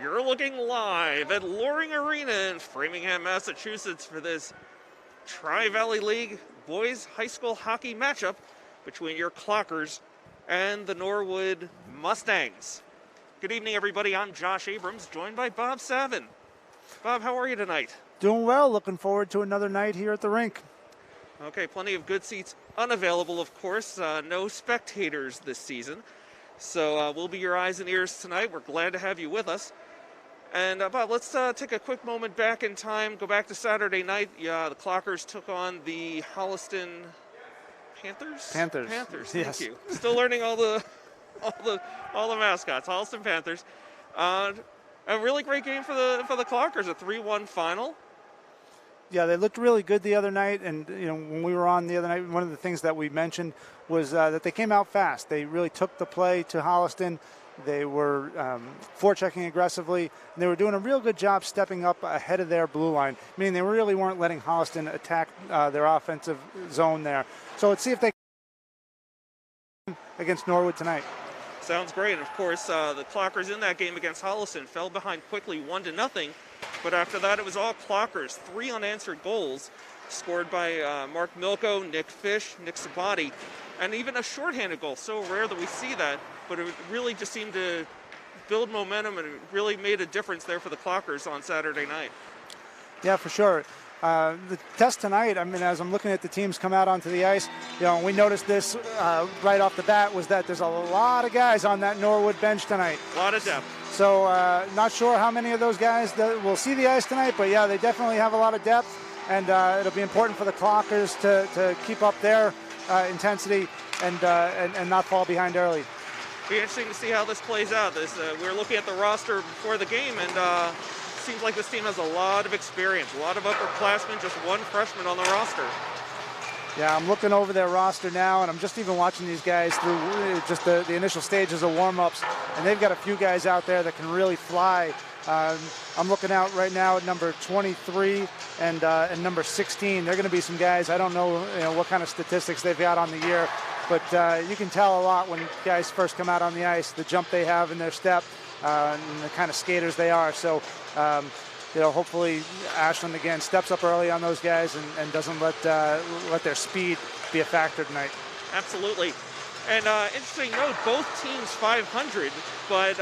You're looking live at Loring Arena in Framingham, Massachusetts for this Tri-Valley League boys high school hockey matchup between your Clockers and the Norwood Mustangs. Good evening, everybody. I'm Josh Abrams, joined by Bob Savin. Bob, how are you tonight? Doing well. Looking forward to another night here at the rink. Okay, plenty of good seats unavailable, of course. No spectators this season. So we'll be your eyes and ears tonight. We're glad to have you with us. And Bob, let's take a quick moment back in time. Go back to Saturday night. The Clockers took on the Holliston Panthers. Panthers. Thank you. Still learning all the mascots. Holliston Panthers. A really great game for the Clockers. A 3-1 final. Yeah, they looked really good the other night, and when we were on the other night, one of the things that we mentioned was that they came out fast. They really took the play to Holliston. They were forechecking aggressively, and they were doing a real good job stepping up ahead of their blue line, meaning they really weren't letting Holliston attack their offensive zone there. So let's see if they can against Norwood tonight. Sounds great. And of course, the Clockers in that game against Holliston fell behind quickly 1-0. But after that, it was all Clockers. 3 unanswered goals scored by Mark Milko, Nick Fish, Nick Sabati, and even a shorthanded goal. So rare that we see that, but it really just seemed to build momentum, and it really made a difference there for the Clockers on Saturday night. Yeah, for sure. The test tonight, I mean, as I'm looking at the teams come out onto the ice, we noticed this right off the bat, was that there's a lot of guys on that Norwood bench tonight. A lot of depth. So not sure how many of those guys that will see the ice tonight, but yeah, they definitely have a lot of depth, and it'll be important for the Clockers to keep up their intensity and not fall behind early. Be interesting to see how this plays out. We're looking at the roster before the game, and seems like this team has a lot of experience, a lot of upperclassmen, just one freshman on the roster. Yeah, I'm looking over their roster now, and I'm just even watching these guys through just the initial stages of warm-ups, and they've got a few guys out there that can really fly. I'm looking out right now at number 23 and number 16. They're going to be some guys, I don't know, what kind of statistics they've got on the year, but you can tell a lot when guys first come out on the ice, the jump they have in their step, and the kind of skaters they are. So, hopefully Ashland again steps up early on those guys and doesn't let their speed be a factor tonight. Absolutely. And interesting note, both teams 500, but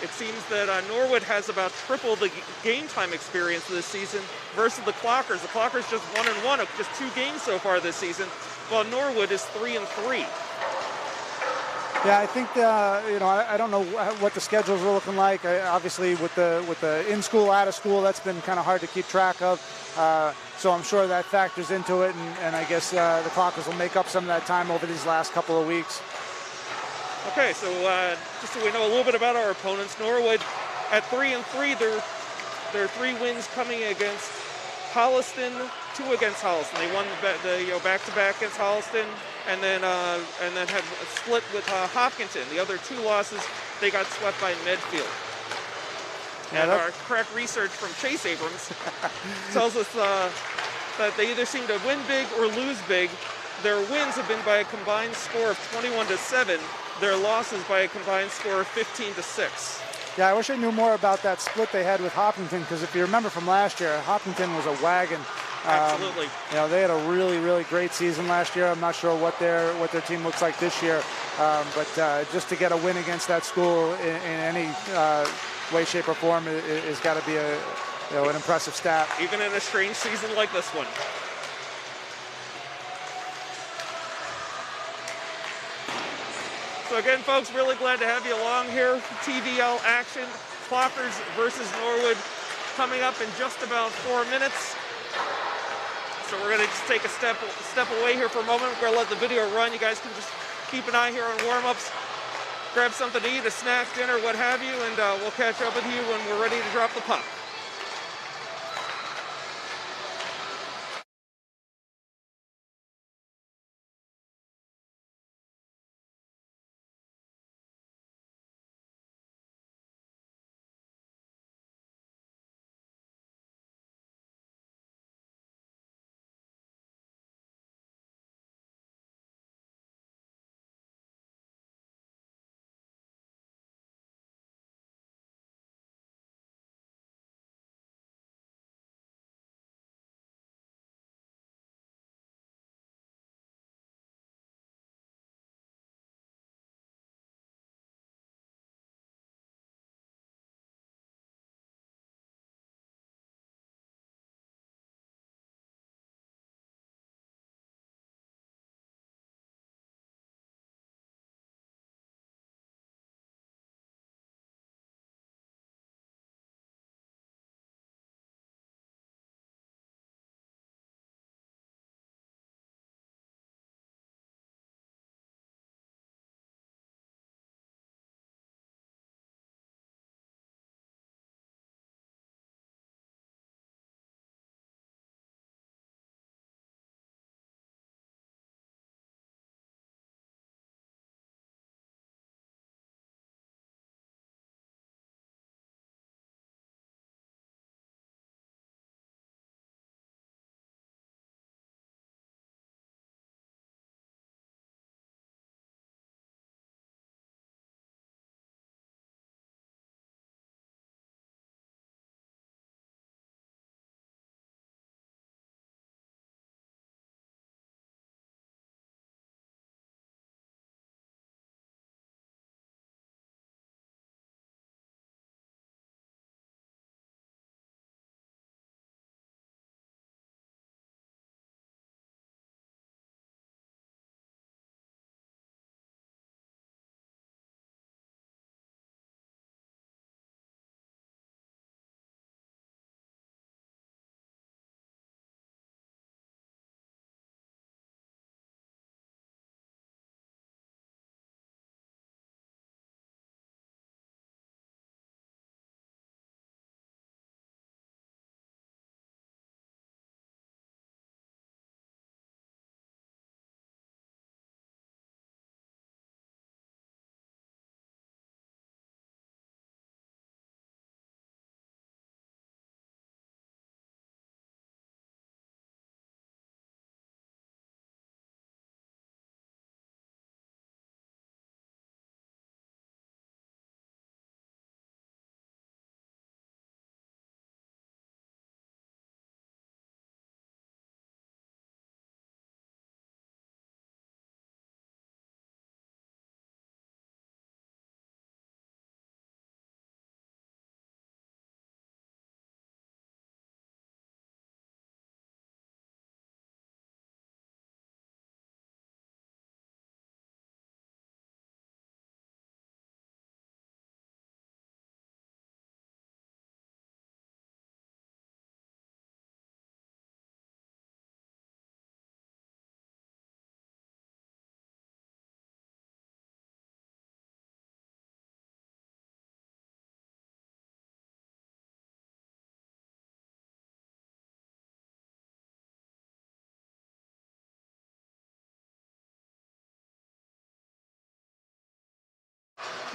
it seems that Norwood has about triple the game time experience this season versus the Clockers. The Clockers just 1-1 of just 2 games so far this season, while Norwood is 3-3. Yeah, I think I don't know what the schedules are looking like. Obviously, with the in-school, out-of-school, that's been kind of hard to keep track of. So I'm sure that factors into it, and I guess the Clockers will make up some of that time over these last couple of weeks. Okay, so just so we know a little bit about our opponents, Norwood at 3-3, their 3 wins coming against Holliston, 2 against Holliston. They won the back-to-back against Holliston, and then had a split with Hopkinton. The other 2 losses, they got swept by Medfield. Yeah, and our correct research from Chase Abrams tells us that they either seem to win big or lose big. Their wins have been by a combined score of 21-7. Their losses by a combined score of 15-6. Yeah, I wish I knew more about that split they had with Hopkinton, because if you remember from last year, Hopkinton was a wagon. Absolutely. They had a really, really great season last year. I'm not sure what their team looks like this year, but just to get a win against that school in any way, shape, or form is got to be an impressive stat. Even in a strange season like this one. So again, folks, really glad to have you along here. TVL action, Clockers versus Norwood, coming up in just about 4 minutes. So we're going to just take a step away here for a moment. We're going to let the video run. You guys can just keep an eye here on warm-ups. Grab something to eat, a snack, dinner, what have you, and we'll catch up with you when we're ready to drop the puck.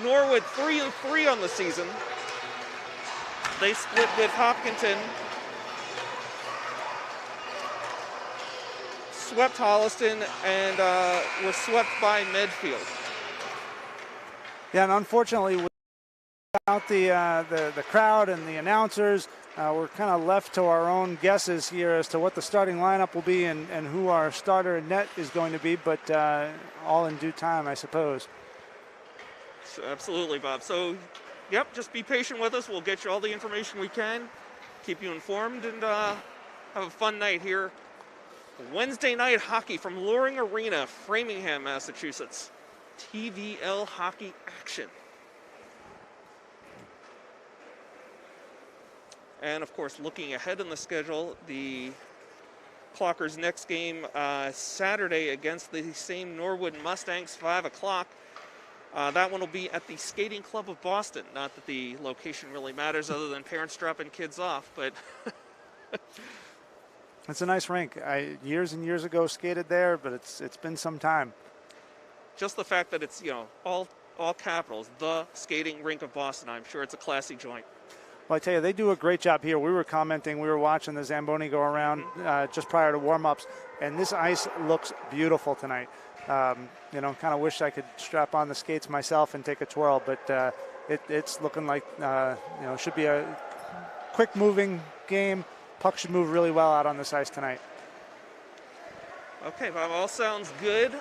Norwood 3-3 on the season. They split with Hopkinton, swept Holliston, and were swept by Medfield. Yeah, and unfortunately, without the crowd and the announcers, we're kind of left to our own guesses here as to what the starting lineup will be and who our starter and net is going to be, but all in due time, I suppose. So absolutely, Bob. So, yep, just be patient with us. We'll get you all the information we can, keep you informed, and have a fun night here. Wednesday night hockey from Loring Arena, Framingham, Massachusetts. TVL hockey action. And of course, looking ahead in the schedule, the Clockers' next game Saturday against the same Norwood Mustangs, 5 o'clock. That one will be at the Skating Club of Boston. Not that the location really matters other than parents dropping kids off, but it's a nice rink. I years and years ago skated there, but it's been some time. Just the fact that it's, you know, all capitals, the skating rink of Boston, I'm sure it's a classy joint. Well, I tell you, they do a great job here. We were watching the Zamboni go around just prior to warm-ups, and this ice looks beautiful tonight. You know, kind of wish I could strap on the skates myself and take a twirl, but it's looking like, you know, should be a quick-moving game. Puck should move really well out on this ice tonight. Okay, Bob, all sounds good.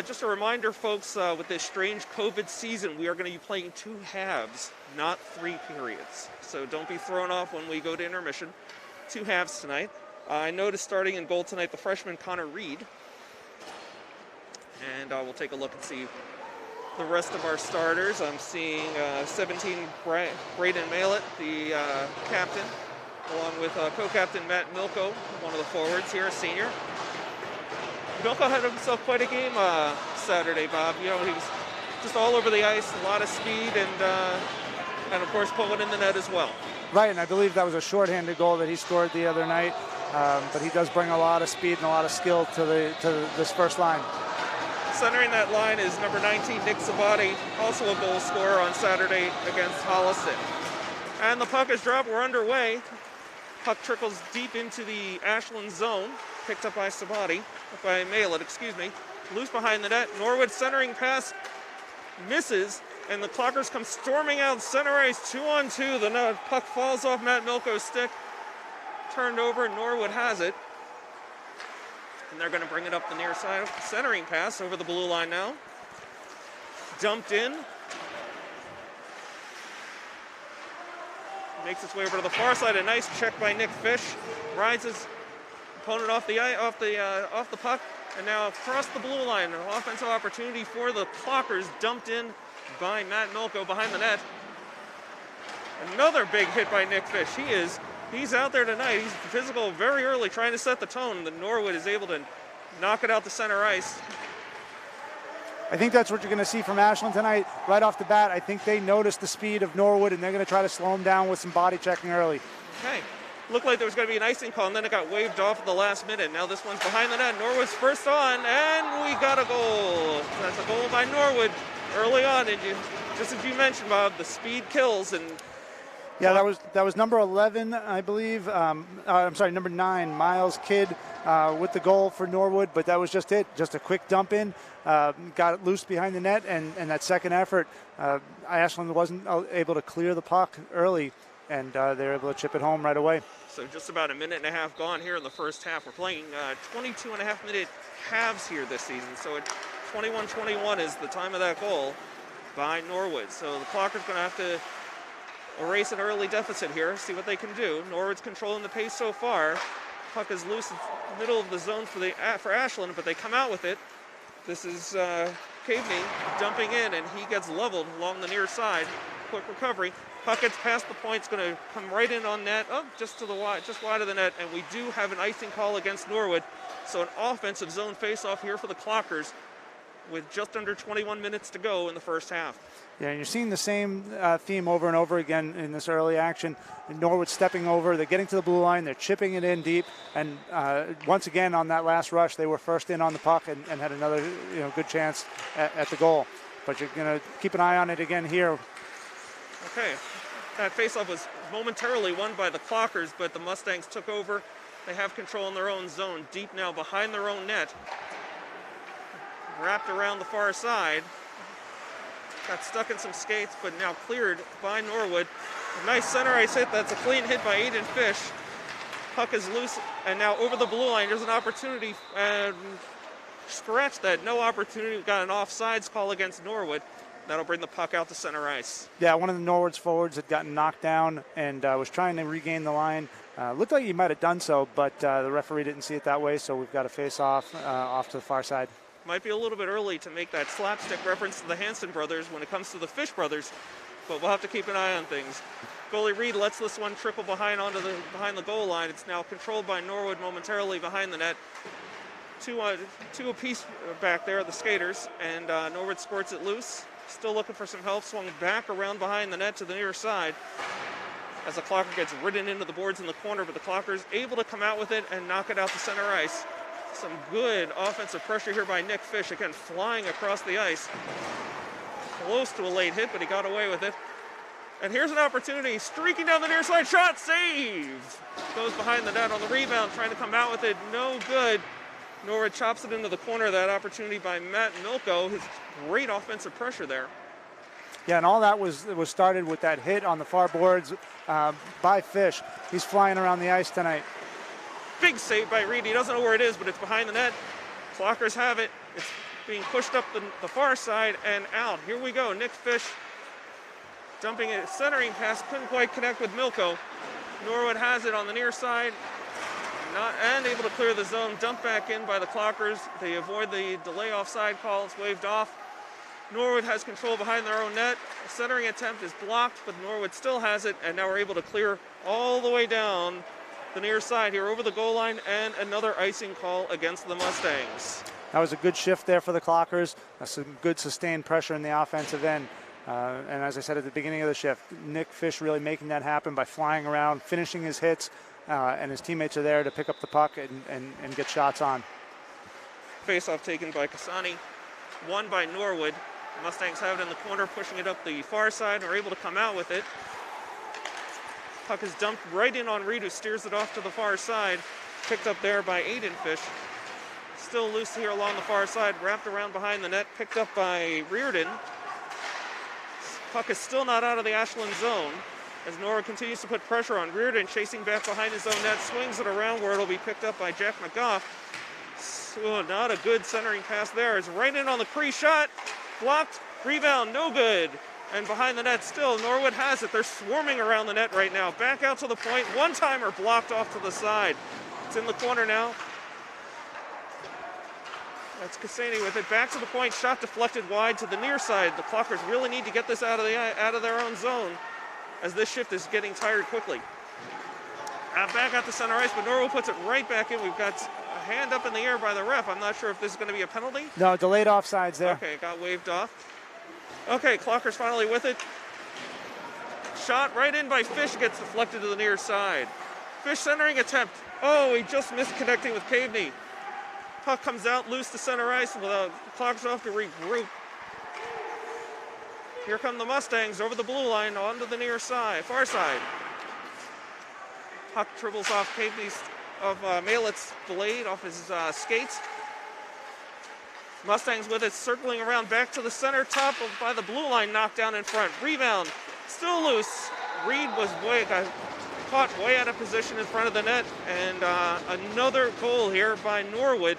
Just a reminder, folks, with this strange COVID season, we are going to be playing 2 halves, not 3 periods. So don't be thrown off when we go to intermission. 2 halves tonight. I noticed starting in goal tonight, the freshman Connor Reed. And we'll take a look and see the rest of our starters. I'm seeing 17 Braden Malett, the captain, along with co-captain Matt Milko, one of the forwards here, a senior. Milko had himself quite a game Saturday, Bob. You know, he was just all over the ice, a lot of speed, and of course put one in the net as well. Right, and I believe that was a shorthanded goal that he scored the other night. But he does bring a lot of speed and a lot of skill to this first line. Centering that line is number 19, Nick Sabati, also a goal scorer on Saturday against Holliston. And the puck is dropped. We're underway. Puck trickles deep into the Ashland zone, picked up by Sabati, by Malett, excuse me. Loose behind the net. Norwood centering pass misses, and the Clockers come storming out center ice, 2-on-2. The puck falls off Matt Milko's stick, turned over. Norwood has it. And they're going to bring it up the near side. Centering pass over the blue line now. Dumped in. Makes its way over to the far side. A nice check by Nick Fish. Rides his opponent off the puck. And now across the blue line, an offensive opportunity for the Clockers. Dumped in by Matt Milko behind the net. Another big hit by Nick Fish. He's out there tonight. He's physical very early, trying to set the tone. The Norwood is able to knock it out to center ice. I think that's what you're going to see from Ashland tonight. Right off the bat, I think they noticed the speed of Norwood, and they're going to try to slow him down with some body checking early. Okay. Looked like there was going to be an icing call, and then it got waved off at the last minute. Now this one's behind the net. Norwood's first on, and we got a goal. That's a goal by Norwood early on. And just as you mentioned, Bob, the speed kills, and yeah, that was number 11, I believe. I'm sorry, number 9, Miles Kidd, with the goal for Norwood. But that was just it, just a quick dump in, got it loose behind the net, and that second effort, Ashland wasn't able to clear the puck early, and they were able to chip it home right away. So just about a minute and a half gone here in the first half. We're playing 22.5-minute halves here this season. So at 21-21 is the time of that goal by Norwood. So the Clockers going to have to erase an early deficit here, see what they can do. Norwood's controlling the pace so far. Puck is loose in the middle of the zone for Ashland, but they come out with it. This is Caveney dumping in, and he gets leveled along the near side. Quick recovery. Puck gets past the point. It's going to come right in on net. Oh, just wide of the net, and we do have an icing call against Norwood. So an offensive zone face-off here for the Clockers with just under 21 minutes to go in the first half. Yeah, and you're seeing the same theme over and over again in this early action. Norwood stepping over, they're getting to the blue line, they're chipping it in deep, and once again on that last rush, they were first in on the puck and had another good chance at the goal. but you're going to keep an eye on it again here. Okay, that faceoff was momentarily won by the Clockers, but the Mustangs took over. They have control in their own zone, deep now behind their own net. Wrapped around the far side. Got stuck in some skates, but now cleared by Norwood. A nice center ice hit. That's a clean hit by Aiden Fish. Puck is loose, and now over the blue line. There's an opportunity, and scratch that. No opportunity. We've got an offsides call against Norwood. That'll bring the puck out to center ice. Yeah, one of the Norwood's forwards had gotten knocked down and was trying to regain the line. Looked like he might have done so, but the referee didn't see it that way, so we've got a face-off off to the far side. Might be a little bit early to make that slapstick reference to the Hanson brothers when it comes to the Fish brothers, but we'll have to keep an eye on things. Goalie Reed lets this one trickle behind the goal line. It's now controlled by Norwood momentarily behind the net. Two apiece back there, the skaters, and Norwood squirts it loose. Still looking for some help, swung back around behind the net to the near side as the Clocker gets ridden into the boards in the corner, but the Clocker's able to come out with it and knock it out to center ice. Some good offensive pressure here by Nick Fish, again flying across the ice. Close to a late hit, but he got away with it. And here's an opportunity, streaking down the near side, shot, save! Goes behind the net on the rebound, trying to come out with it, no good. Norwood chops it into the corner. That opportunity by Matt Milko. His great offensive pressure there. Yeah, and all that was started with that hit on the far boards by Fish. He's flying around the ice tonight. Big save by Reed. He doesn't know where it is, but it's behind the net. Clockers have it. It's being pushed up the far side and out. Here we go. Nick Fish dumping it, centering pass. Couldn't quite connect with Milko. Norwood has it on the near side. And able to clear the zone, dumped back in by the Clockers. They avoid the delay offside call. It's waved off. Norwood has control behind their own net. A centering attempt is blocked, but Norwood still has it, and now we're able to clear all the way down the near side here over the goal line, and another icing call against the Mustangs. That was a good shift there for the Clockers. Some good sustained pressure in the offensive end. And as I said at the beginning of the shift, Nick Fish really making that happen by flying around, finishing his hits, and his teammates are there to pick up the puck and get shots on. Face-off taken by Kasani, won by Norwood. Mustangs have it in the corner, pushing it up the far side, and are able to come out with it. Puck is dumped right in on Reed, who steers it off to the far side. Picked up there by Aiden Fish. Still loose here along the far side, wrapped around behind the net, picked up by Reardon. Puck is still not out of the Ashland zone as Norwood continues to put pressure on. Reardon chasing back behind his own net, swings it around where it'll be picked up by Jack McGough. So not a good centering pass there. It's right in on the Cree shot. Blocked, rebound, no good. And behind the net still, Norwood has it. They're swarming around the net right now. Back out to the point, one-timer blocked off to the side. It's in the corner now. That's Cassani with it. Back to the point, shot deflected wide to the near side. The Clockers really need to get this out of their own zone as this shift is getting tired quickly. Back out to center ice, but Norwood puts it right back in. We've got a hand up in the air by the ref. I'm not sure if this is going to be a penalty. No, delayed offsides there. Okay, it got waved off. Okay, Clockers finally with it. Shot right in by Fish, gets deflected to the near side. Fish centering attempt. Oh, he just missed connecting with Caveney. Puck comes out loose to center ice without Clockers off to regroup. Here come the Mustangs over the blue line onto the near side, far side. Puck dribbles off Caveney's Malett's blade off his skates. Mustangs with it, circling around back to the center, top by the blue line, knocked down in front. Rebound, still loose. Reed got caught way out of position in front of the net, and another goal here by Norwood.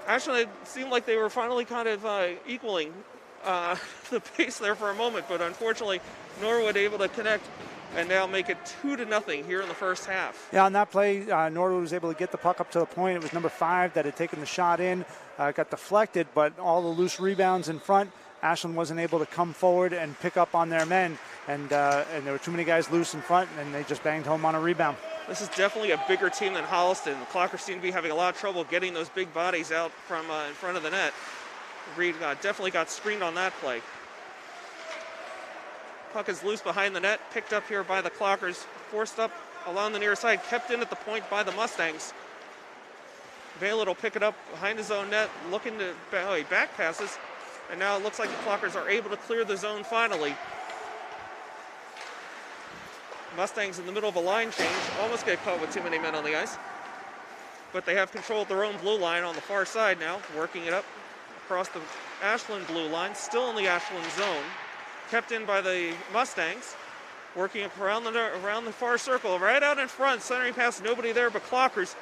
Actually, it seemed like they were finally kind of equaling the pace there for a moment, but unfortunately, Norwood able to connect and now make it 2-0 here in the first half. Yeah, on that play, Norwood was able to get the puck up to the point. It was number 5 that had taken the shot in, got deflected, but all the loose rebounds in front, Ashland wasn't able to come forward and pick up on their men, and there were too many guys loose in front, and they just banged home on a rebound. This is definitely a bigger team than Holliston. The Clockers seem to be having a lot of trouble getting those big bodies out from in front of the net. Reed definitely got screened on that play. Puck is loose behind the net, picked up here by the Clockers, forced up along the near side, kept in at the point by the Mustangs. Valett will pick it up behind his own net, looking to, he back passes, And now it looks like the Clockers are able to clear the zone finally. Mustangs in the middle of a line change, almost get caught with too many men on the ice. But they have control of their own blue line on the far side now, working it up across the Ashland blue line, still in the Ashland zone. Kept in by the Mustangs, working up around the far circle, right out in front, centering pass, nobody there but Clockers.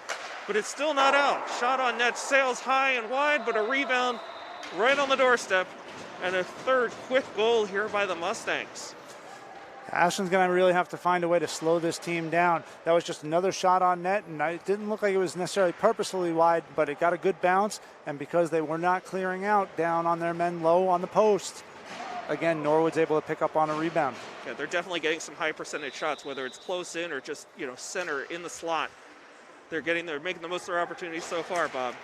But it's still not out. Shot on net, sails high and wide, but a rebound right on the doorstep. And a third quick goal here by the Mustangs. Ashland's going to really have to find a way to slow this team down. That was just another shot on net, and it didn't look like it was necessarily purposefully wide, but it got a good bounce, and because they were not clearing out down on their men low on the post, again, Norwood's able to pick up on a rebound. Yeah, they're definitely getting some high percentage shots, whether it's close in or just, center in the slot. They're making the most of their opportunities so far, Bob.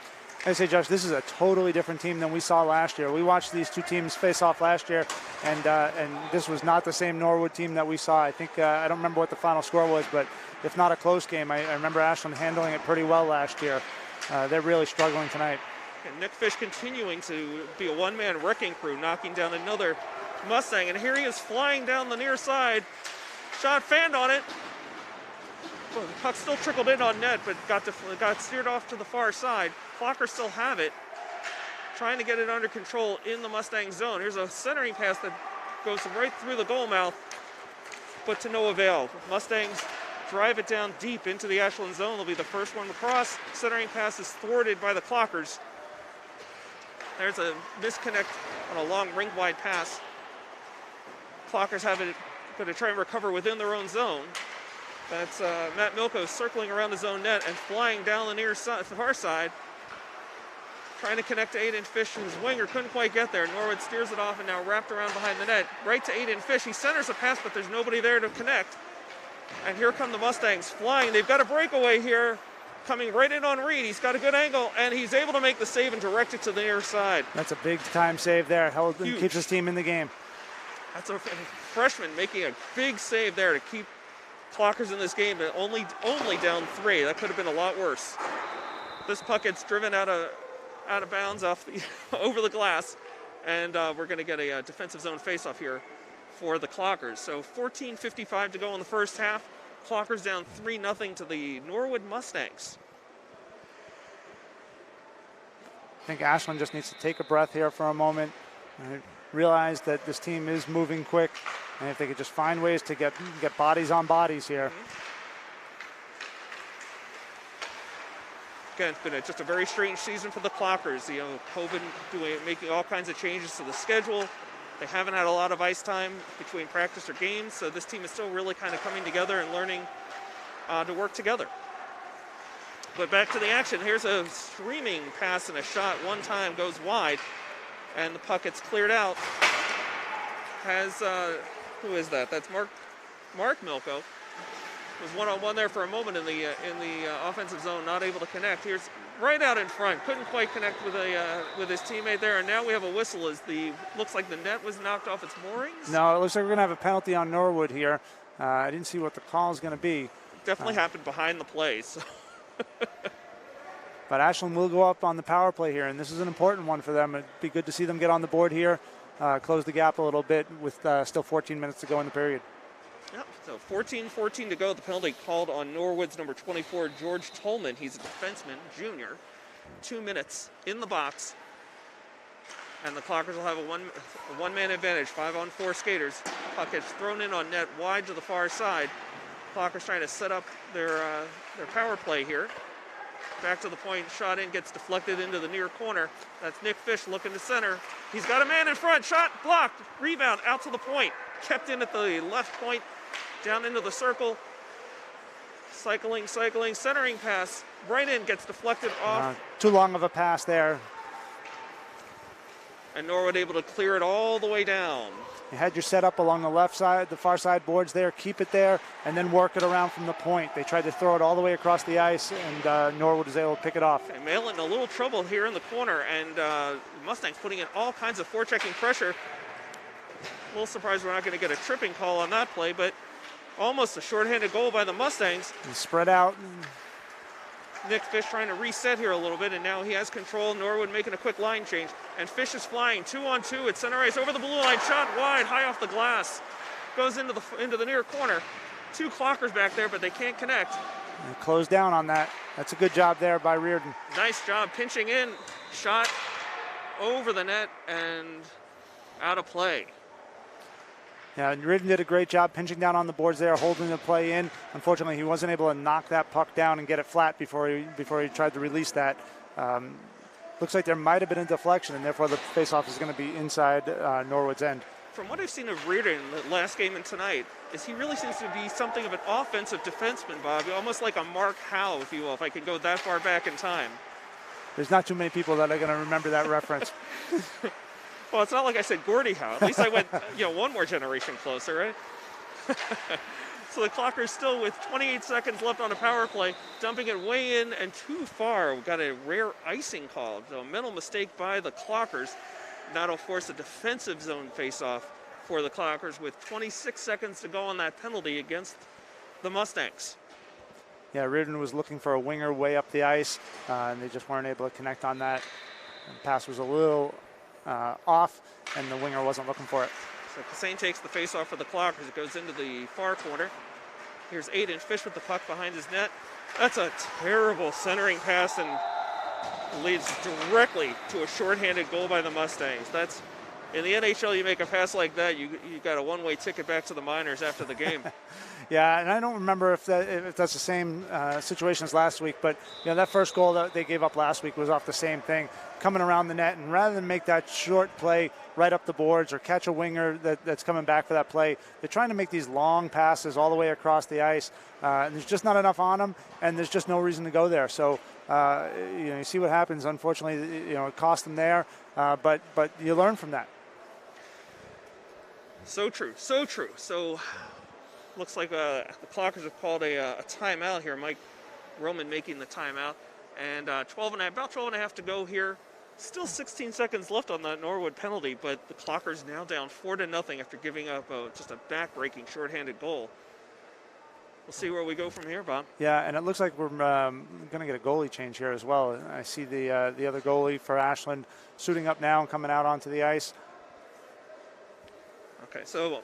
I say, Josh, this is a totally different team than we saw last year. We watched these two teams face off last year, and this was not the same Norwood team that we saw. I think, I don't remember what the final score was, but if not a close game, I remember Ashland handling it pretty well last year. They're really struggling tonight. And Nick Fish continuing to be a one-man wrecking crew, knocking down another Mustang. And here he is flying down the near side. Shot fanned on it. Well, the puck still trickled in on net, but got steered off to the far side. Clockers still have it, trying to get it under control in the Mustang zone. Here's a centering pass that goes right through the goal mouth, but to no avail. Mustangs drive it down deep into the Ashland zone. They'll be the first one to cross. Centering pass is thwarted by the Clockers. There's a misconnect on a long rink-wide pass. Clockers have it, going to try and recover within their own zone. That's Matt Milko circling around his own net and flying down the far side, trying to connect to Aiden Fish, whose winger couldn't quite get there. Norwood steers it off and now wrapped around behind the net, right to Aiden Fish. He centers a pass, but there's nobody there to connect. And here come the Mustangs flying. They've got a breakaway here, coming right in on Reed. He's got a good angle, and he's able to make the save and direct it to the near side. That's a big-time save there. Keeps his team in the game. That's a freshman making a big save there to keep Clockers in this game, but only down 3. That could have been a lot worse. This puck gets driven out of bounds over the glass, and we're going to get a defensive zone faceoff here for the Clockers. So 14:55 to go in the first half. Clockers down 3-0 to the Norwood Mustangs. I think Ashland just needs to take a breath here for a moment and realize that this team is moving quick, and if they could just find ways to get bodies on bodies here. Again, it's been just a very strange season for the Clockers. COVID making all kinds of changes to the schedule. They haven't had a lot of ice time between practice or games, so this team is still really kind of coming together and learning to work together. But back to the action. Here's a streaming pass and a shot. One time goes wide, and the puck gets cleared out. Who is that? That's Mark Milko. Was one-on-one there for a moment in the offensive zone, not able to connect. Here's right out in front, couldn't quite connect with his teammate there, and now we have a whistle as looks like the net was knocked off its moorings. No, it looks like we're going to have a penalty on Norwood here. I didn't see what the call is going to be. Definitely happened behind the play. So. But Ashland will go up on the power play here, and this is an important one for them. It'd be good to see them get on the board here, close the gap a little bit with still 14 minutes to go in the period. Yep, so 14-14 to go. The penalty called on Norwood's number 24, George Tolman. He's a defenseman, junior. 2 minutes in the box. And the Clockers will have a one-man advantage, 5-on-4 skaters. Puck gets thrown in on net wide to the far side. Clockers trying to set up their power play here. Back to the point, shot in, gets deflected into the near corner. That's Nick Fish looking to center. He's got a man in front, shot blocked, rebound out to the point. Kept in at the left point, down into the circle. Cycling, centering pass. Right in, gets deflected off. Too long of a pass there. And Norwood able to clear it all the way down. You had your setup along the left side, the far side boards there, keep it there, and then work it around from the point. They tried to throw it all the way across the ice, and Norwood was able to pick it off. And Malin in a little trouble here in the corner, and Mustangs putting in all kinds of forechecking pressure. A little surprised we're not going to get a tripping call on that play, but almost a shorthanded goal by the Mustangs. And spread out. Nick Fish trying to reset here a little bit, and now he has control. Norwood making a quick line change, and Fish is flying 2-on-2 at center ice over the blue line, shot wide, high off the glass, goes into the near corner. Two clockers back there, but they can't connect. And close down on that. That's a good job there by Reardon. Nice job pinching in, shot over the net and out of play. Yeah, and Reardon did a great job pinching down on the boards there, holding the play in. Unfortunately, he wasn't able to knock that puck down and get it flat before he tried to release that. Looks like there might have been a deflection, and therefore the faceoff is going to be inside Norwood's end. From what I've seen of Reardon the last game and tonight, is he really seems to be something of an offensive defenseman, Bobby, almost like a Mark Howe, if you will, if I could go that far back in time. There's not too many people that are going to remember that reference. Well, it's not like I said Gordie Howe. At least I went, one more generation closer, right? So the Clockers still with 28 seconds left on a power play, dumping it way in and too far. We've got a rare icing call. So a mental mistake by the Clockers. That'll force a defensive zone faceoff for the Clockers with 26 seconds to go on that penalty against the Mustangs. Yeah, Reardon was looking for a winger way up the ice, and they just weren't able to connect on that. The pass was a little off, and the winger wasn't looking for it. So Cassane takes the faceoff for the Clockers. It goes into the far corner. Here's Aiden Fish with the puck behind his net. That's a terrible centering pass and leads directly to a shorthanded goal by the Mustangs. That's in the NHL. You make a pass like that, you got a one-way ticket back to the minors after the game. Yeah, and I don't remember if that's the same situation as last week, but that first goal that they gave up last week was off the same thing, coming around the net, and rather than make that short play right up the boards or catch a winger that's coming back for that play, they're trying to make these long passes all the way across the ice, and there's just not enough on them, and there's just no reason to go there. So you see what happens. Unfortunately, it cost them there, but you learn from that. So true, so true. So looks like the Clockers have called a timeout here. Mike Roman making the timeout, and about 12 and a half to go here. Still 16 seconds left on that Norwood penalty, but the Clockers now down 4-0 after giving up just a back-breaking shorthanded goal. We'll see where we go from here, Bob. Yeah, and it looks like we're going to get a goalie change here as well. I see the other goalie for Ashland suiting up now and coming out onto the ice. Okay, so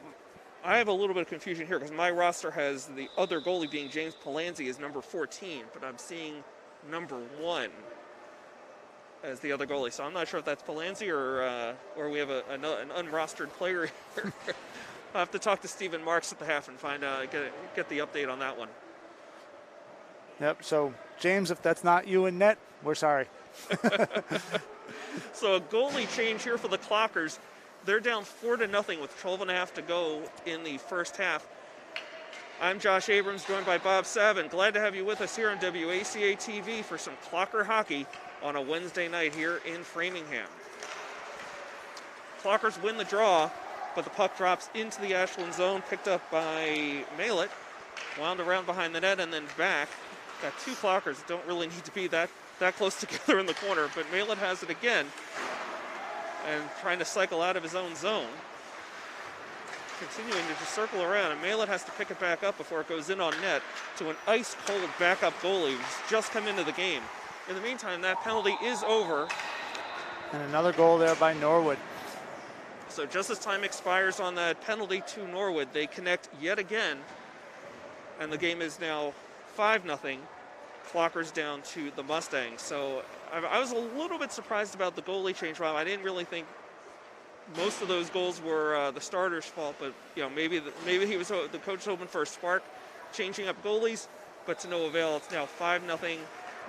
I have a little bit of confusion here because my roster has the other goalie being James Palanzi as number 14, but I'm seeing number 1 as the other goalie. So I'm not sure if that's Palanzi or we have an unrostered player here. I'll have to talk to Stephen Marks at the half and find out, get the update on that one. Yep, so James, if that's not you in net, we're sorry. So a goalie change here for the Clockers. They're down 4-0 with 12 and a half to go in the first half. I'm Josh Abrams, joined by Bob Savin. Glad to have you with us here on WACA-TV for some Clocker hockey on a Wednesday night here in Framingham. Clockers win the draw, but the puck drops into the Ashland zone, picked up by Malett, wound around behind the net and then back. Got two Clockers that don't really need to be that close together in the corner, but Malett has it again and trying to cycle out of his own zone. Continuing to just circle around, and Malett has to pick it back up before it goes in on net to an ice-cold backup goalie who's just come into the game. In the meantime, that penalty is over. And another goal there by Norwood. So just as time expires on that penalty to Norwood, they connect yet again, and the game is now 5-0. Clockers down to the Mustangs. So I was a little bit surprised about the goalie change, Rob. I didn't really think most of those goals were the starter's fault, but maybe he was the coach was hoping for a spark, changing up goalies, but to no avail. It's now 5-0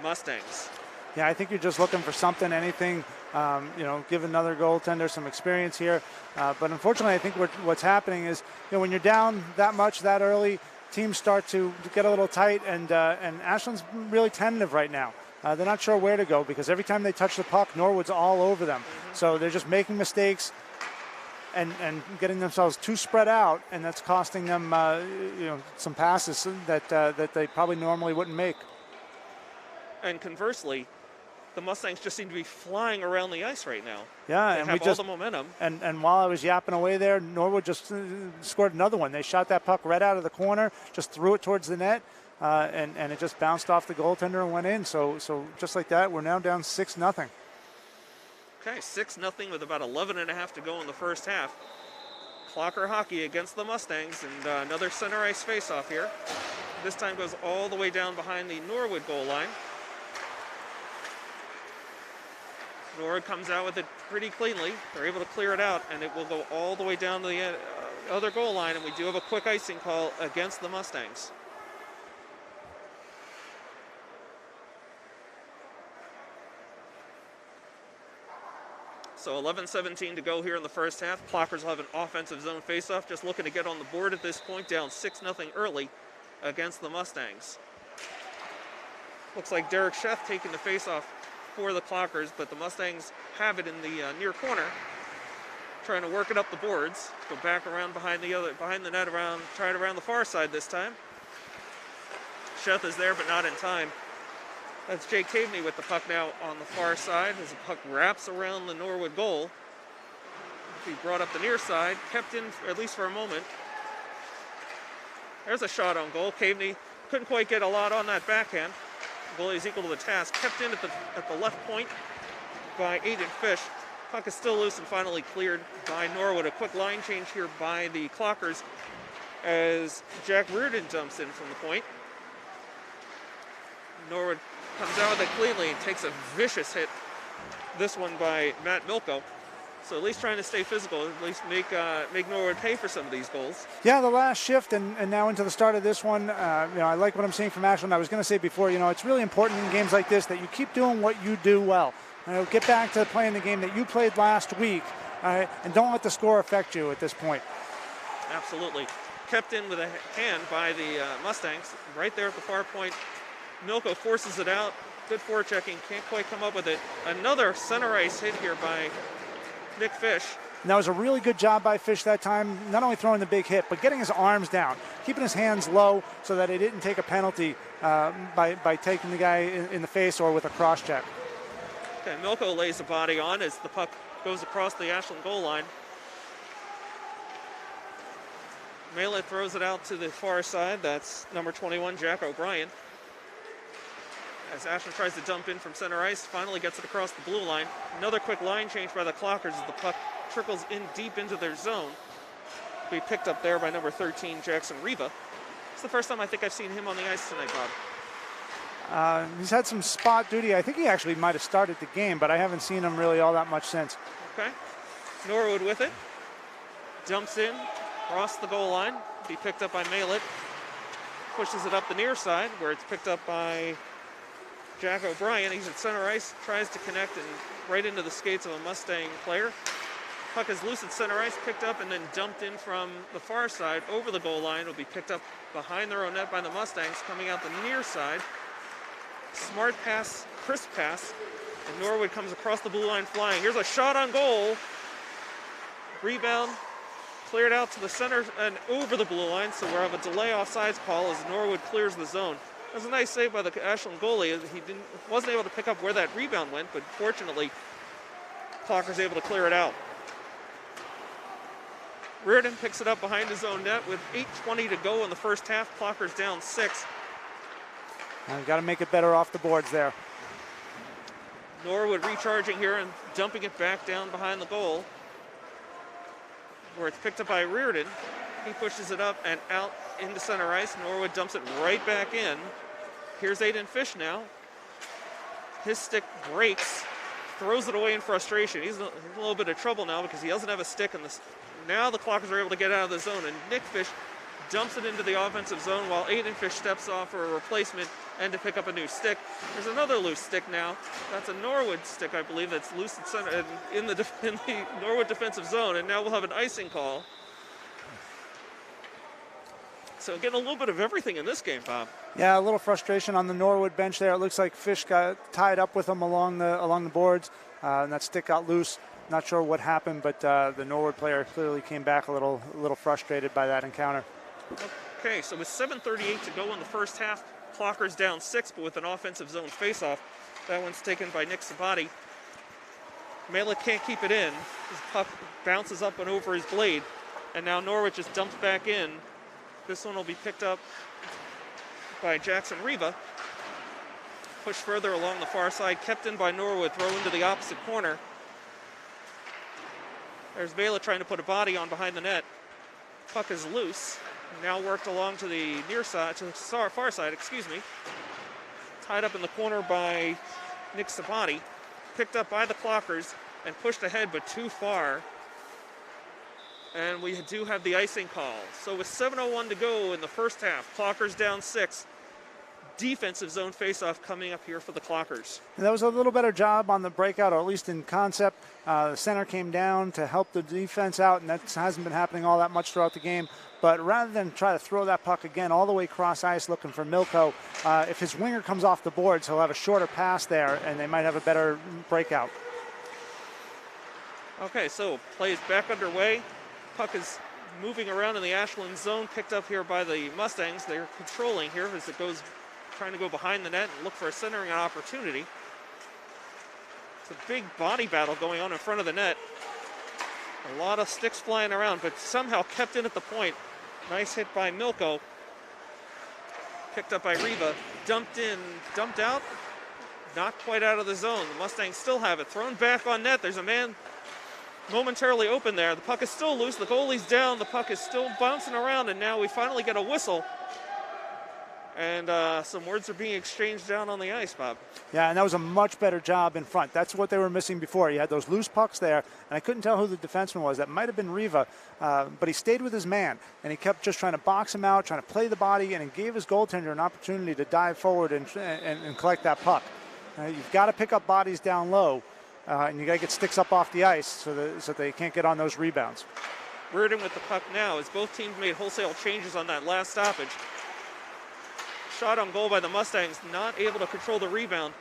Mustangs. Yeah, I think you're just looking for something, anything. Give another goaltender some experience here. But unfortunately, I think what's happening is, when you're down that much that early, teams start to get a little tight, and Ashland's really tentative right now. They're not sure where to go because every time they touch the puck, Norwood's all over them. Mm-hmm. So they're just making mistakes and getting themselves too spread out, and that's costing them some passes that they probably normally wouldn't make. And conversely, the Mustangs just seem to be flying around the ice right now. Yeah, they and have we all just the momentum. And while I was yapping away there, Norwood just scored another one. They shot that puck right out of the corner, just threw it towards the net, and it just bounced off the goaltender and went in. So just like that, we're now down 6-0. Okay, 6-0 with about 11.5 to go in the first half. Clocker hockey against the Mustangs, and another center ice faceoff here. This time goes all the way down behind the Norwood goal line. Norwood comes out with it pretty cleanly. They're able to clear it out, and it will go all the way down to the other goal line, and we do have a quick icing call against the Mustangs. So 11:17 to go here in the first half. Clockers will have an offensive zone faceoff, just looking to get on the board at this point, down 6-0 early against the Mustangs. Looks like Derek Sheff taking the faceoff for the Clockers, but the Mustangs have it in the near corner, trying to work it up the boards. Go back around behind the net, try it around the far side this time. Sheff is there, but not in time. That's Jake Caveney with the puck now on the far side as the puck wraps around the Norwood goal. He brought up the near side, kept in at least for a moment. There's a shot on goal. Caveney couldn't quite get a lot on that backhand. The goalie is equal to the task. Kept in at the left point by Aiden Fish. Puck is still loose and finally cleared by Norwood. A quick line change here by the Clockers as Jack Reardon dumps in from the point. Norwood comes out with it cleanly and takes a vicious hit. This one by Matt Milko. So at least trying to stay physical, at least make Norwood pay for some of these goals. Yeah, the last shift and now into the start of this one, I like what I'm seeing from Ashland. I was going to say before, it's really important in games like this that you keep doing what you do well. Get back to playing the game that you played last week, and don't let the score affect you at this point. Absolutely. Kept in with a hand by the Mustangs, right there at the far point. Milko forces it out. Good forechecking, can't quite come up with it. Another center ice hit here by Nick Fish. And that was a really good job by Fish that time, not only throwing the big hit, but getting his arms down, keeping his hands low so that he didn't take a penalty by taking the guy in the face or with a cross check. Okay, Milko lays the body on as the puck goes across the Ashland goal line. Malett throws it out to the far side. That's number 21, Jack O'Brien. As Ashland tries to dump in from center ice, finally gets it across the blue line. Another quick line change by the Clockers as the puck trickles in deep into their zone. Be picked up there by number 13, Jackson Riva. It's the first time I think I've seen him on the ice tonight, Bob. He's had some spot duty. I think he actually might have started the game, but I haven't seen him really all that much since. Okay. Norwood with it. Dumps in, across the goal line. Be picked up by Malett. Pushes it up the near side where it's picked up by Jack O'Brien. He's at center ice, tries to connect and right into the skates of a Mustang player. Puck is loose at center ice, picked up and then dumped in from the far side over the goal line. Will be picked up behind their own net by the Mustangs, coming out the near side. Smart pass, crisp pass, and Norwood comes across the blue line flying. Here's a shot on goal. Rebound, cleared out to the center and over the blue line, so we'll have a delay offsides call as Norwood clears the zone. That was a nice save by the Ashland goalie. He wasn't able to pick up where that rebound went, but fortunately, Clocker's able to clear it out. Reardon picks it up behind his own net with 8:20 to go in the first half. Clocker's down 6. We've got to make it better off the boards there. Norwood recharging here and dumping it back down behind the goal, where it's picked up by Reardon. He pushes it up and out into center ice. Norwood dumps it right back in. Here's Aiden Fish now. His stick breaks, throws it away in frustration. He's in a little bit of trouble now because he doesn't have a stick. Now the Clockers are able to get out of the zone, and Nick Fish dumps it into the offensive zone while Aiden Fish steps off for a replacement and to pick up a new stick. There's another loose stick now. That's a Norwood stick, I believe, that's loose at center in the Norwood defensive zone, and now we'll have an icing call. So getting a little bit of everything in this game, Bob. Yeah, a little frustration on the Norwood bench there. It looks like Fish got tied up with him along the boards, and that stick got loose. Not sure what happened, but the Norwood player clearly came back a little frustrated by that encounter. Okay, so with 7:38 to go in the first half, Clockers down 6, but with an offensive zone faceoff. That one's taken by Nick Sabati. Mela can't keep it in. His puck bounces up and over his blade. And now Norwood just dumps back in. This one will be picked up by Jackson Riva. Pushed further along the far side, kept in by Norwood, throw into the opposite corner. There's Vela trying to put a body on behind the net. Puck is loose. Now worked along to the near side, to the far side, excuse me. Tied up in the corner by Nick Sabati. Picked up by the Clockers and pushed ahead, but too far. And we do have the icing call. So with 7:01 to go in the first half, Clockers down 6. Defensive zone faceoff coming up here for the Clockers. And that was a little better job on the breakout, or at least in concept. The center came down to help the defense out, and that hasn't been happening all that much throughout the game. But rather than try to throw that puck again all the way cross ice looking for Milko, if his winger comes off the boards, he'll have a shorter pass there, and they might have a better breakout. Okay, so play is back underway. Puck is moving around in the Ashland zone, picked up here by the Mustangs. They're controlling here as it goes, trying to go behind the net and look for a centering opportunity. It's a big body battle going on in front of the net. A lot of sticks flying around, but somehow kept in at the point. Nice hit by Milko. Picked up by Riva. Dumped in, dumped out. Not quite out of the zone. The Mustangs still have it. Thrown back on net. There's a man momentarily open there. The puck is still loose. The goalie's down. The puck is still bouncing around, and now we finally get a whistle. And some words are being exchanged down on the ice, Bob. Yeah, and that was a much better job in front. That's what they were missing before. You had those loose pucks there, and I couldn't tell who the defenseman was. That might have been Riva, but he stayed with his man, and he kept just trying to box him out, trying to play the body, and it gave his goaltender an opportunity to dive forward and collect that puck. You've got to pick up bodies down low, and you got to get sticks up off the ice so that they can't get on those rebounds. Reardon with the puck now as both teams made wholesale changes on that last stoppage. Shot on goal by the Mustangs, not able to control the rebound,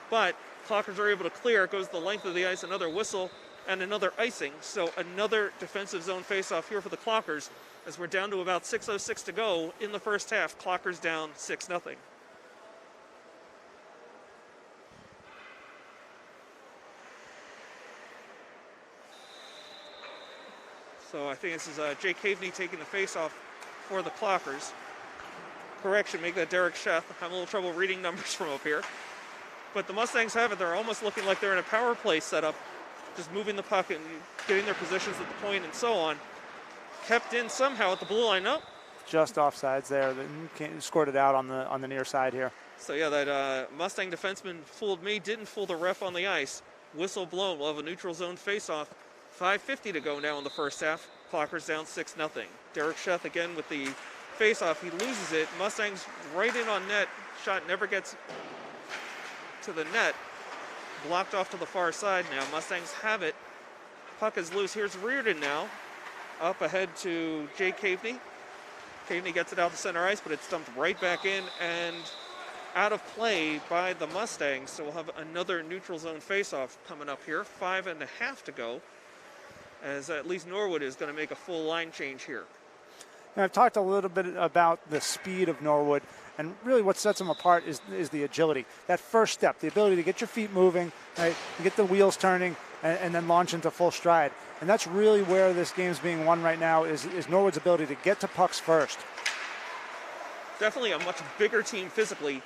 but Clockers are able to clear. It goes the length of the ice, another whistle and another icing. So another defensive zone faceoff here for the Clockers as we're down to about 6:06 to go in the first half. Clockers down 6-0. So I think this is Jake Caveney taking the faceoff for the Clockers. Correction, make that Derek Sheth. I'm having a little trouble reading numbers from up here. But the Mustangs have it. They're almost looking like they're in a power play setup, just moving the puck and getting their positions at the point and so on. Kept in somehow at the blue line. Nope. Just offsides there. They scored it out on the near side here. So yeah, that Mustang defenseman fooled me, didn't fool the ref on the ice. Whistle blown. We'll have a neutral zone faceoff. 5:50 to go now in the first half. Clockers down 6-0. Derek Sheth again with the face-off. He loses it. Mustangs right in on net. Shot never gets to the net. Blocked off to the far side now. Mustangs have it. Puck is loose. Here's Reardon now. Up ahead to Jay Caveney. Caveney gets it out to center ice, but it's dumped right back in and out of play by the Mustangs. So we'll have another neutral zone face-off coming up here. 5.5 to go, as at least Norwood is going to make a full line change here. And I've talked a little bit about the speed of Norwood, and really what sets them apart is the agility. That first step, the ability to get your feet moving, right, and get the wheels turning, and then launch into full stride. And that's really where this game's being won right now, is Norwood's ability to get to pucks first. Definitely a much bigger team physically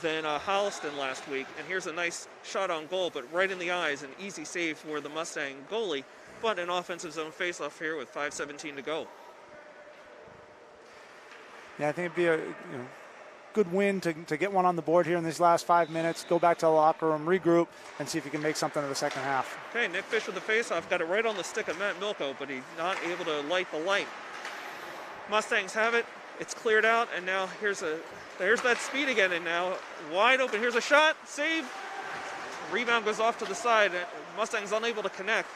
than Holliston last week. And here's a nice shot on goal, but right in the eyes, an easy save for the Mustang goalie, but an offensive zone faceoff here with 5:17 to go. Yeah, I think it'd be a good win to get one on the board here in these last 5 minutes, go back to the locker room, regroup, and see if you can make something of the second half. Okay, Nick Fish with the faceoff, got it right on the stick of Matt Milko, but he's not able to light the light. Mustangs have it, it's cleared out, and now there's that speed again, and now wide open. Here's a shot, save. Rebound goes off to the side. Mustangs unable to connect.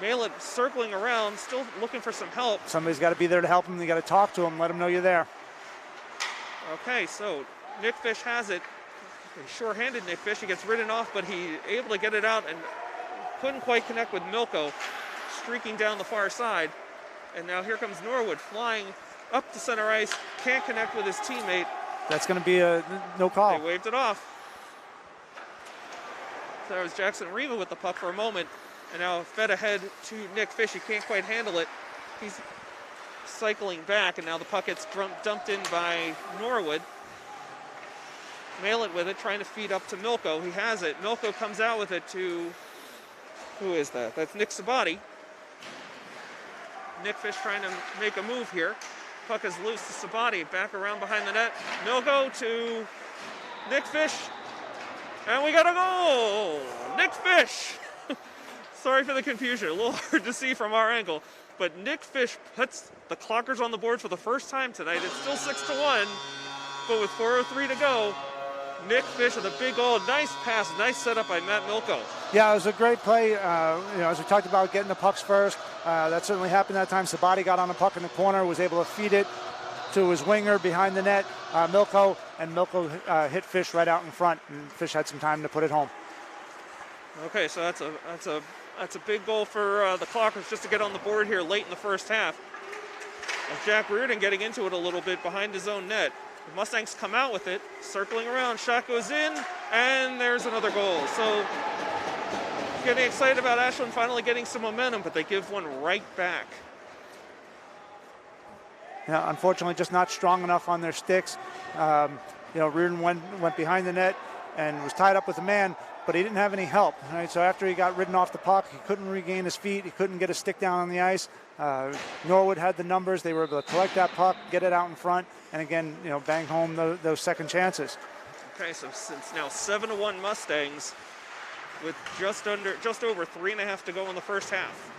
Malin circling around, still looking for some help. Somebody's got to be there to help him. You got to talk to him, let him know you're there. Okay, so Nick Fish has it. Sure-handed Nick Fish. He gets ridden off, but he's able to get it out and couldn't quite connect with Milko, streaking down the far side. And now here comes Norwood flying up to center ice. Can't connect with his teammate. That's going to be a no call. They waved it off. There was Jackson Riva with the puck for a moment, and now fed ahead to Nick Fish. He can't quite handle it. He's cycling back, and now the puck gets dumped in by Norwood. Mail it with it, trying to feed up to Milko. He has it. Milko comes out with it to, who is that? That's Nick Sabati. Nick Fish trying to make a move here. Puck is loose to Sabati, back around behind the net. Milko to Nick Fish, and we got a goal! Nick Fish! Sorry for the confusion, a little hard to see from our angle, but Nick Fish puts the Clockers on the board for the first time tonight. It's still 6-1, but with 4:03 to go, Nick Fish with a big goal. Nice pass, nice setup by Matt Milko. Yeah, it was a great play. As we talked about getting the pucks first, that certainly happened that time. Sabati got on the puck in the corner, was able to feed it to his winger behind the net, Milko, and Milko hit Fish right out in front, and Fish had some time to put it home. Okay, so that's a big goal for the Clockers just to get on the board here late in the first half. Jack Reardon getting into it a little bit behind his own net. The Mustangs come out with it, circling around, shot goes in, and there's another goal. So getting excited about Ashland finally getting some momentum, but they give one right back. Yeah, unfortunately, just not strong enough on their sticks. Reardon went behind the net and was tied up with a man, but he didn't have any help. Right? So after he got ridden off the puck, he couldn't regain his feet. He couldn't get his stick down on the ice. Norwood had the numbers. They were able to collect that puck, get it out in front, and again, bang home those second chances. Okay, so since now 7-1 Mustangs with just over 3.5 to go in the first half.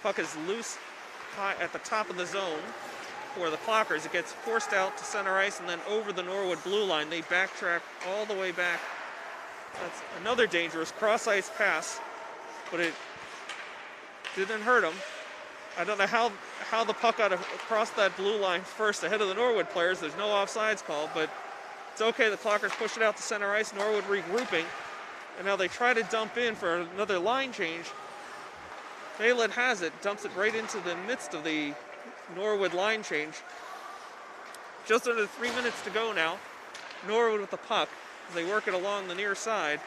Puck is loose at the top of the zone for the Clockers. It gets forced out to center ice and then over the Norwood blue line. They backtrack all the way back. That's another dangerous cross-ice pass, but it didn't hurt them. I don't know how the puck got across that blue line first ahead of the Norwood players. There's no offsides call, but it's okay. The Clockers push it out to center ice. Norwood regrouping, and now they try to dump in for another line change. Malin has it, dumps it right into the midst of the Norwood line change. Just under 3 minutes to go now. Norwood with the puck as they work it along the near side.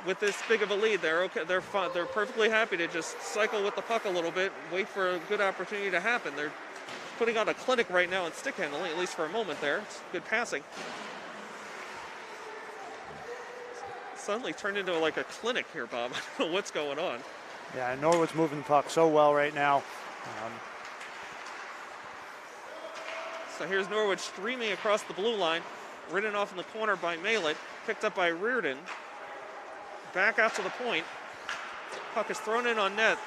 With this big of a lead, they're perfectly happy to just cycle with the puck a little bit, wait for a good opportunity to happen. They're putting on a clinic right now in stick handling, at least for a moment there. It's good passing. Suddenly turned into like a clinic here, Bob. I don't know what's going on. Yeah, Norwood's moving the puck so well right now. So here's Norwood streaming across the blue line, ridden off in the corner by Malin, picked up by Reardon. Back out to the point. Puck is thrown in on net.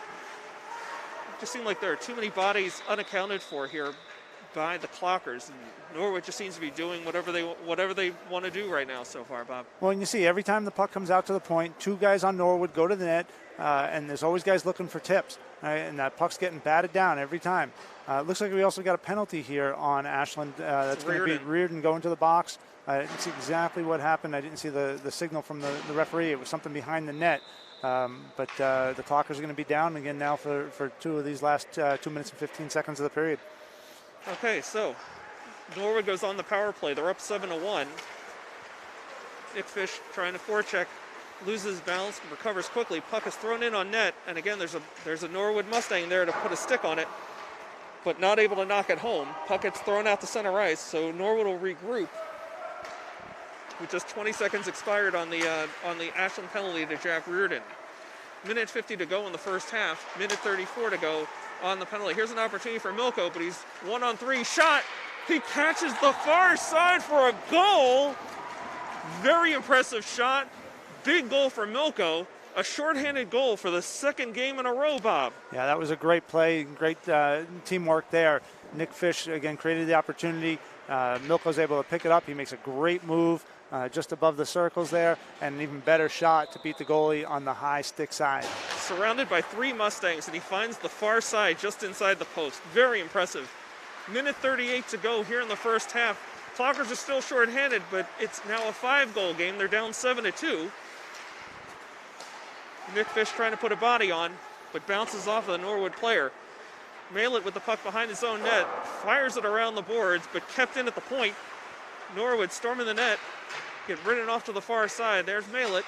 It just seemed like there are too many bodies unaccounted for here by the Clockers. And Norwood just seems to be doing whatever they want to do right now so far, Bob. Well, and you see every time the puck comes out to the point, two guys on Norwood go to the net, and there's always guys looking for tips. Right? And that puck's getting batted down every time. It looks like we also got a penalty here on Ashland. That's going to be Reardon going to the box. I didn't see exactly what happened. I didn't see the signal from the referee. It was something behind the net. But the Clockers are going to be down again now for two of these last 2 minutes and 15 seconds of the period. Okay, so Norwood goes on the power play. They're up 7-1. Nick Fish trying to forecheck, loses balance, recovers quickly. Puck is thrown in on net, and again there's a Norwood Mustang there to put a stick on it, but not able to knock it home. Puck gets thrown out to center ice, so Norwood will regroup. With just 20 seconds expired on the Ashland penalty to Jack Reardon. Minute 50 to go in the first half. Minute 34 to go on the penalty. Here's an opportunity for Milko, but he's 1-on-3. Shot! He catches the far side for a goal. Very impressive shot. Big goal for Milko. A shorthanded goal for the second game in a row, Bob. Yeah, that was a great play. Great teamwork there. Nick Fish, again, created the opportunity. Milko's able to pick it up. He makes a great move just above the circles there, and an even better shot to beat the goalie on the high stick side. Surrounded by three Mustangs, and he finds the far side just inside the post. Very impressive. Minute 38 to go here in the first half. Clockers are still shorthanded, but it's now a 5-goal game. They're down 7-2. Nick Fish trying to put a body on, but bounces off of the Norwood player. Malin with the puck behind his own net, fires it around the boards, but kept in at the point. Norwood storming the net, get ridden off to the far side. There's Malett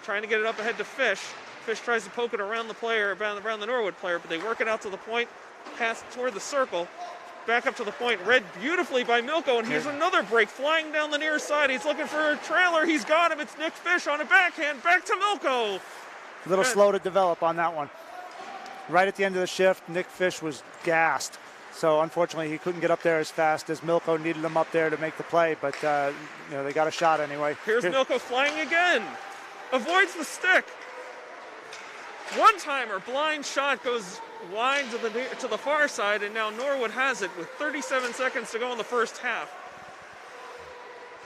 trying to get it up ahead to Fish. Fish tries to poke it around the player, around the Norwood player, but they work it out to the point, pass toward the circle, back up to the point, read beautifully by Milko, and here's another break flying down the near side. He's looking for a trailer. He's got him. It's Nick Fish on a backhand, back to Milko. A little slow to develop on that one. Right at the end of the shift, Nick Fish was gassed. So unfortunately, he couldn't get up there as fast as Milko needed him up there to make the play, but you know, they got a shot anyway. Here's Milko flying again. Avoids the stick. One-timer, blind shot goes wide to the far side, and now Norwood has it with 37 seconds to go in the first half.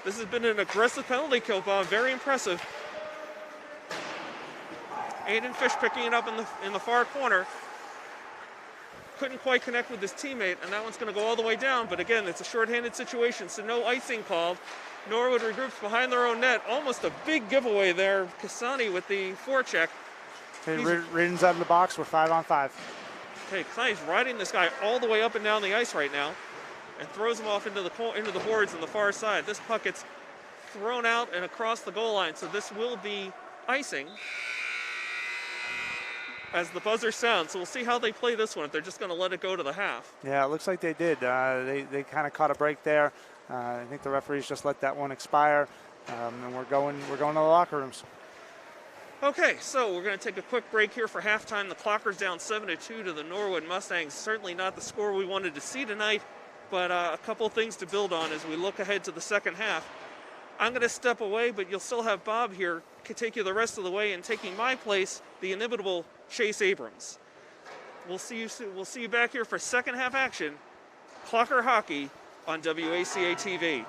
This has been an aggressive penalty kill, Bob. Very impressive. Aiden Fish picking it up in the far corner. Couldn't quite connect with his teammate, and that one's going to go all the way down. But again, it's a shorthanded situation, so no icing called. Norwood regroups behind their own net. Almost a big giveaway there. Kasani with the forecheck. Reardon's out of the box. We're 5-on-5. Okay, Kasani's riding this guy all the way up and down the ice right now, and throws him off into the boards on the far side. This puck gets thrown out and across the goal line, so this will be icing as the buzzer sounds. So we'll see how they play this one, if they're just going to let it go to the half. Yeah, it looks like they did. They kind of caught a break there. I think the referees just let that one expire, and we're going to the locker rooms. Okay, so we're going to take a quick break here for halftime. The Clockers down 7-2 to the Norwood Mustangs. Certainly not the score we wanted to see tonight, but a couple of things to build on as we look ahead to the second half. I'm going to step away, but you'll still have Bob here to take you the rest of the way, and taking my place, the inimitable Chase Abrams. We'll see you soon. We'll see you back here for second half action. Clocker hockey on WACA-TV.